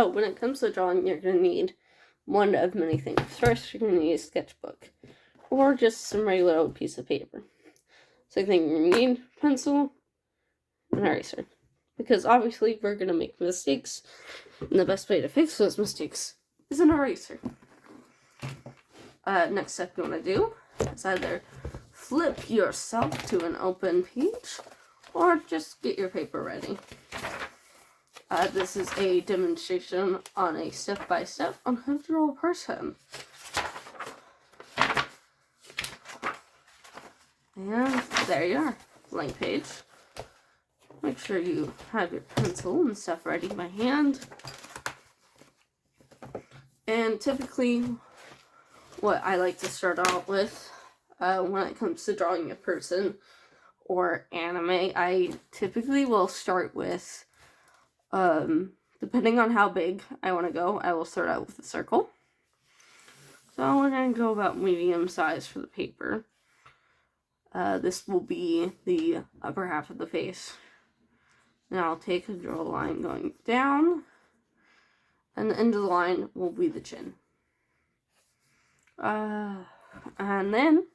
So when it comes to drawing, you're going to need one of many things. First, you're going to need a sketchbook or just some regular old piece of paper. Second thing, you're going to need a pencil and an eraser. Because obviously we're going to make mistakes, and the best way to fix those mistakes is an eraser. Next step you want to do is either flip yourself to an open page or just get your paper ready. This is a demonstration on a step-by-step on how to draw a person. And there you are, blank page. Make sure you have your pencil and stuff ready by hand. And typically, what I like to start out with when it comes to drawing a person or anime, I typically will start with, depending on how big I want to go, I will start out with a circle. So we're going to go about medium size for the paper. This will be the upper half of the face. Now I'll take and draw a line going down, and the end of the line will be the chin. And then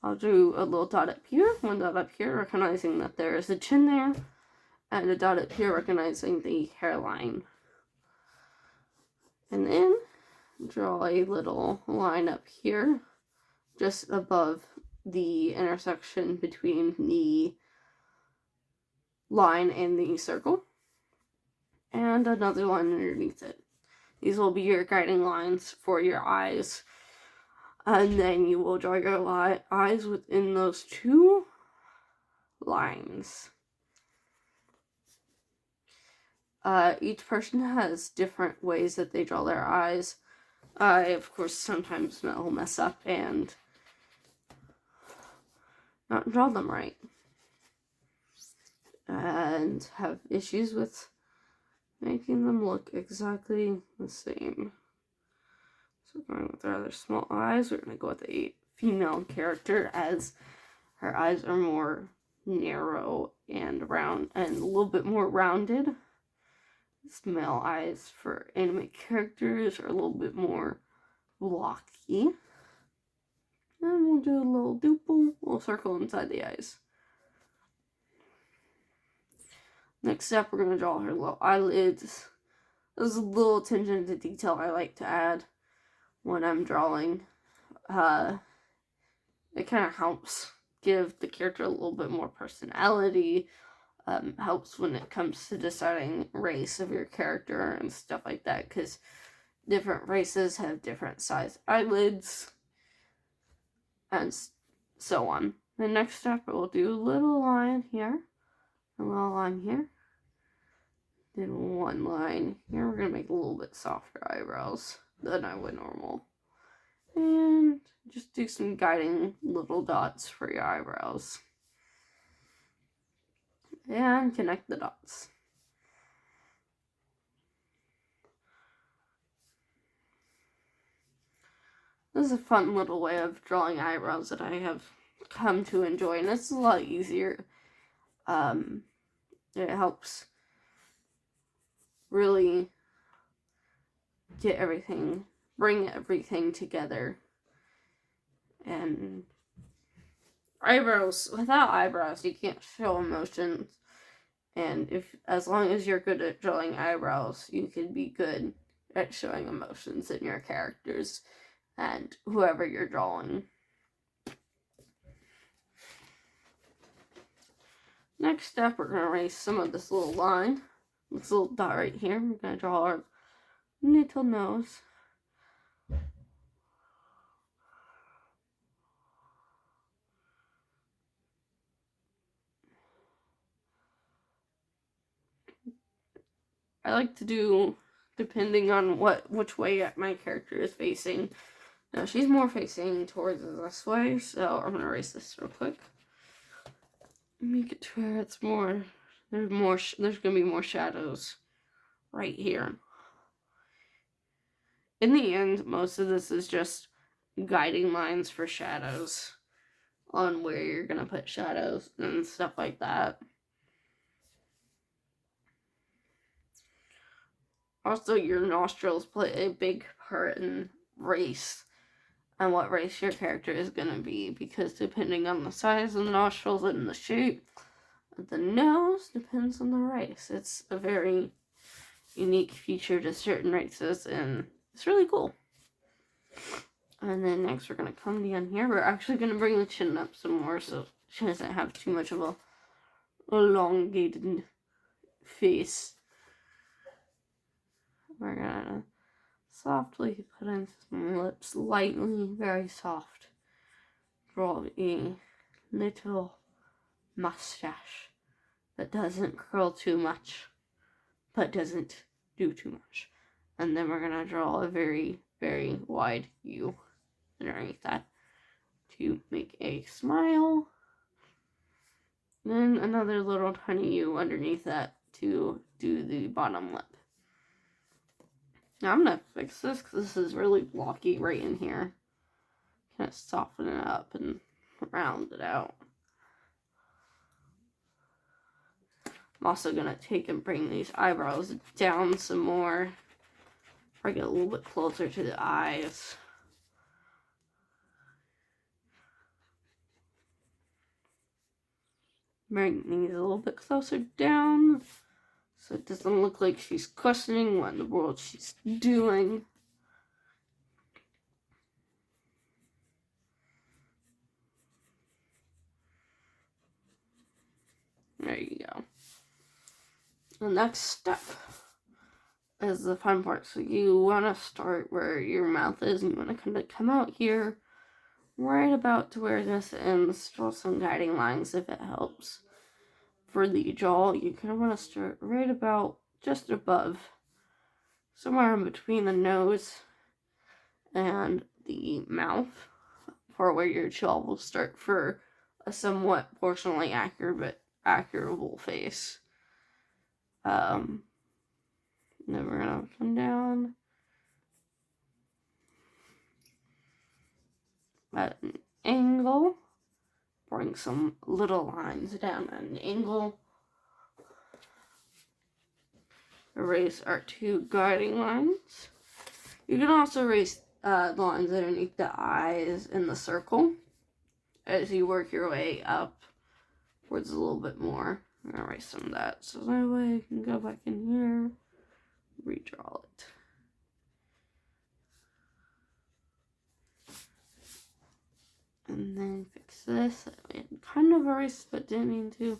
I'll do a little dot up here, one dot up here, recognizing that there is a chin there, and a dot up here, recognizing the hairline. And then draw a little line up here, just above the intersection between the line and the circle, and another line underneath it. These will be your guiding lines for your eyes, and then you will draw your eyes within those two lines. Each person has different ways that they draw their eyes. I, of course, sometimes will mess up and not draw them right, and have issues with making them look exactly the same. So going with rather small eyes, we're going to go with a female character, as her eyes are more narrow and round and a little bit more rounded. These male eyes for anime characters are a little bit more blocky. And we'll do a little duple, little circle inside the eyes. Next up, we're going to draw her little eyelids. There's a little attention to detail I like to add when I'm drawing. It kind of helps give the character a little bit more personality. Helps when it comes to deciding race of your character and stuff like that, because different races have different size eyelids, and so on. The next step, we'll do a little line here, a little line here, then one line here. We're going to make a little bit softer eyebrows than I would normal. And just do some guiding little dots for your eyebrows. And connect the dots. This is a fun little way of drawing eyebrows that I have come to enjoy, and it's a lot easier. It helps really bring everything together. And without eyebrows, you can't show emotions. And as long as you're good at drawing eyebrows, you can be good at showing emotions in your characters and whoever you're drawing. Next step, we're going to erase some of this little line, this little dot right here. We're going to draw our little nose. I like to do, depending on which way my character is facing. Now she's more facing towards this way, so I'm gonna erase this real quick. Make it to where it's more. There's gonna be more shadows right here. In the end, most of this is just guiding lines for shadows on where you're gonna put shadows and stuff like that. Also, your nostrils play a big part in race and what race your character is going to be, because depending on the size of the nostrils and the shape of the nose depends on the race. It's a very unique feature to certain races, and it's really cool. And then next we're going to come down here. We're actually going to bring the chin up some more so she doesn't have too much of a elongated face. We're going to softly put in some lips, lightly, very soft. Draw a little mustache that doesn't curl too much, but doesn't do too much. And then we're going to draw a very, very wide U underneath that to make a smile. Then another little tiny U underneath that to do the bottom lip. Now I'm going to fix this because this is really blocky right in here. Kind of soften it up and round it out. I'm also going to take and bring these eyebrows down some more. Bring it a little bit closer to the eyes. Bring these a little bit closer down so it doesn't look like she's questioning what in the world she's doing. There you go. The next step is the fun part. So you want to start where your mouth is, and you want to kind of come out here right about to where this ends. Draw some guiding lines if it helps. For the jaw, you kind of want to start right about just above, somewhere in between the nose and the mouth, for where your jaw will start for a somewhat proportionally accurate but accurable face. Then we're gonna come down at an angle, bring some little lines down at an angle. Erase our two guiding lines. You can also erase the lines underneath the eyes in the circle as you work your way up towards a little bit more. I'm gonna erase some of that so that way I can go back in here, redraw it. And then fix this. I kind of erased but didn't mean to.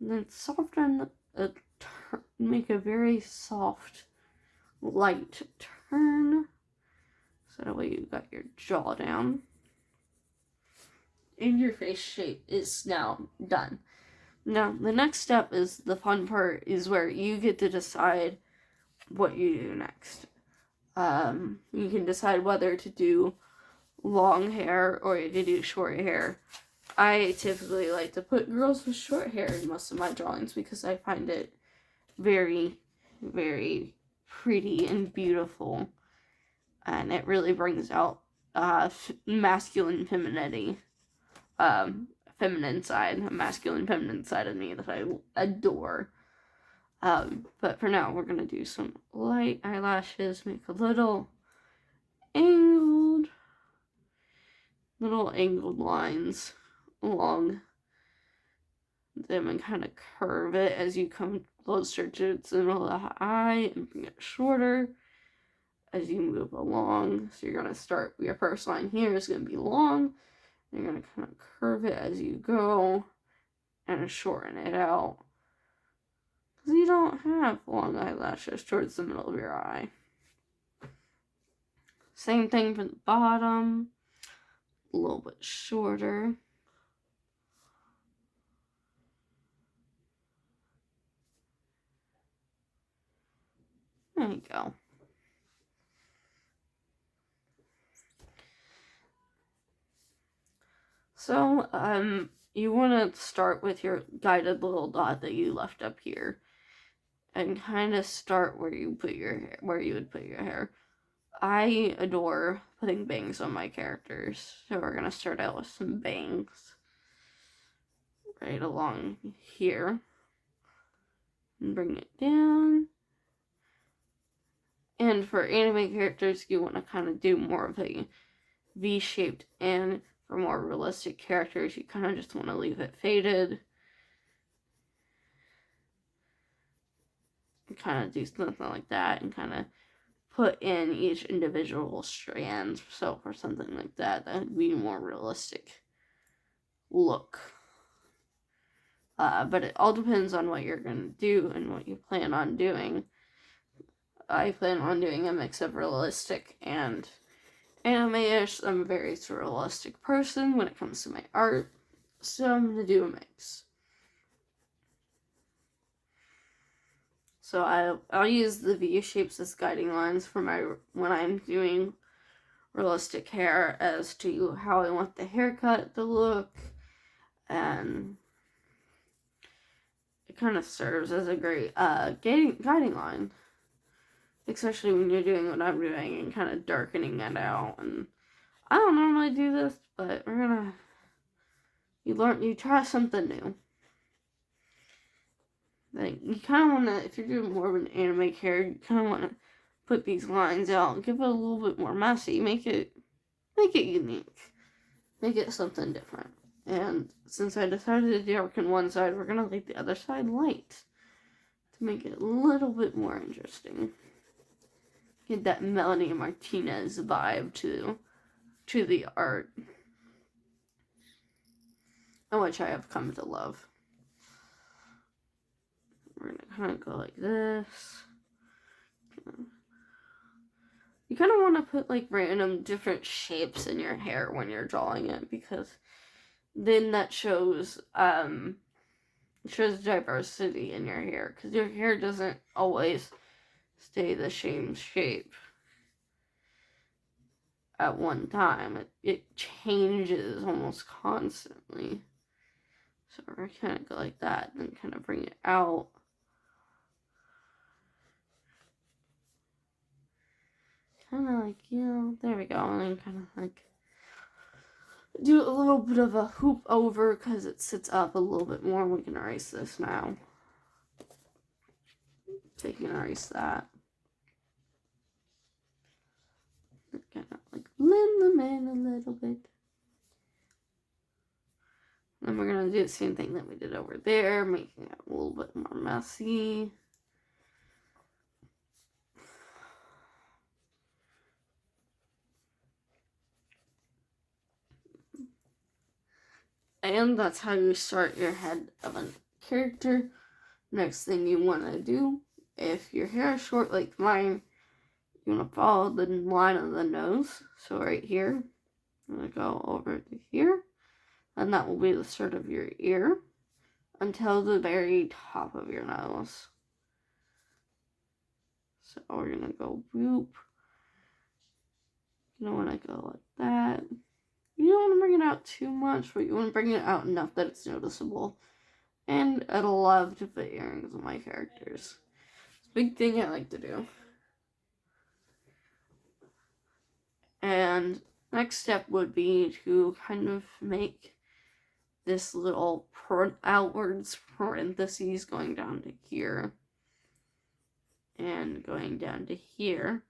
And then soften make a very soft, light turn. So that way you got your jaw down. And your face shape is now done. Now, the next step is the fun part, is where you get to decide what you do next. You can decide whether to do long hair or to do short hair. I typically like to put girls with short hair in most of my drawings because I find it very, very pretty and beautiful. And it really brings out masculine femininity. Feminine side, a masculine feminine side of me that I adore. But for now, we're gonna do some light eyelashes, make a little angled lines along them and kind of curve it as you come closer to the middle of the eye and bring it shorter as you move along. So you're gonna start, your first line here is gonna be long. You're going to kind of curve it as you go and shorten it out. Because you don't have long eyelashes towards the middle of your eye. Same thing for the bottom. A little bit shorter. There you go. So, you want to start with your guided little dot that you left up here, and kind of start where you put your hair, where you would put your hair. I adore putting bangs on my characters, so we're gonna start out with some bangs right along here, and bring it down, And for anime characters, you want to kind of do more of a V-shaped, and for more realistic characters, you kind of just want to leave it faded. And kind of do something like that, and kind of put in each individual strand. So for something like that, that would be a more realistic look. But it all depends on what you're going to do and what you plan on doing. I plan on doing a mix of realistic and anime-ish. I'm a very realistic person when it comes to my art, so I'm going to do a mix. So I'll use the V shapes as guiding lines for when I'm doing realistic hair as to how I want the haircut to look, and it kind of serves as a great guiding line, especially when you're doing what I'm doing and kind of darkening it out. And I don't normally do this, but you try something new. Like, you kind of want to, if you're doing more of an anime character, you kind of want to put these lines out, give it a little bit more messy, make it unique, make it something different. And since I decided to darken one side, we're going to leave the other side light to make it a little bit more interesting. Get that Melanie Martinez vibe to the art, which I have come to love. We're going to kind of go like this. You kind of want to put like random different shapes in your hair when you're drawing it, because then that shows diversity in your hair, because your hair doesn't always stay the same shape at one time. It changes almost constantly. So we're kind of go like that, and then kind of bring it out. Kind of like, there we go. And then kind of like do a little bit of a hoop over because it sits up a little bit more. We can erase this now. So you can erase that. Kind of like blend them in a little bit. Then we're going to do the same thing that we did over there, making it a little bit more messy. And that's how you start your head of a character. Next thing you want to do, if your hair is short like mine, you want to follow the line of the nose. So right here, I'm going to go over to here, and that will be the start of your ear until the very top of your nose. So we're going to go whoop. You don't want to go like that. You don't want to bring it out too much, but you want to bring it out enough that it's noticeable. And I'd love to put earrings on my characters. It's a big thing I like to do. And next step would be to kind of make this little outwards parentheses going down to here. And going down to here.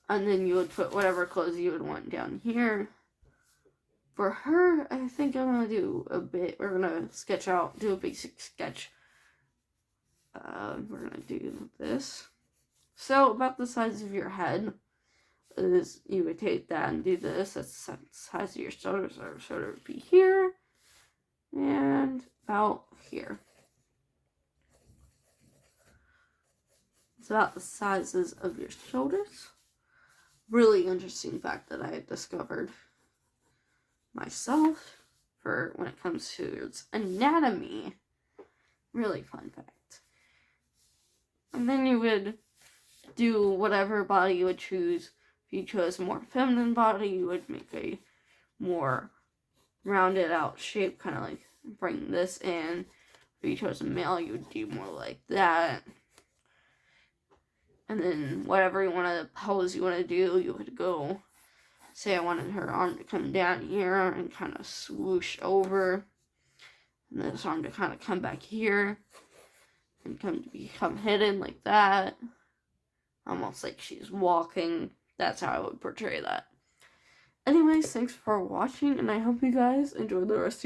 And then you would put whatever clothes you would want down here. For her, I think I'm going to do we're going to do a basic sketch. We're going to do this. So, about the size of your head is, you would take that and do this. That's the size of your shoulder, so our shoulder would be here. And about here. It's about the sizes of your shoulders. Really interesting fact that I had discovered myself for when it comes to its anatomy. Really fun fact. And then you would do whatever body you would choose. If you chose a more feminine body, you would make a more rounded out shape, kind of like bring this in. If you chose a male, you would do more like that. And then whatever pose you want to do, you would go, say I wanted her arm to come down here and kind of swoosh over. And this arm to kind of come back here and become hidden like that. almost like she's walking. That's how I would portray that. Anyways, thanks for watching, and I hope you guys enjoy the rest of your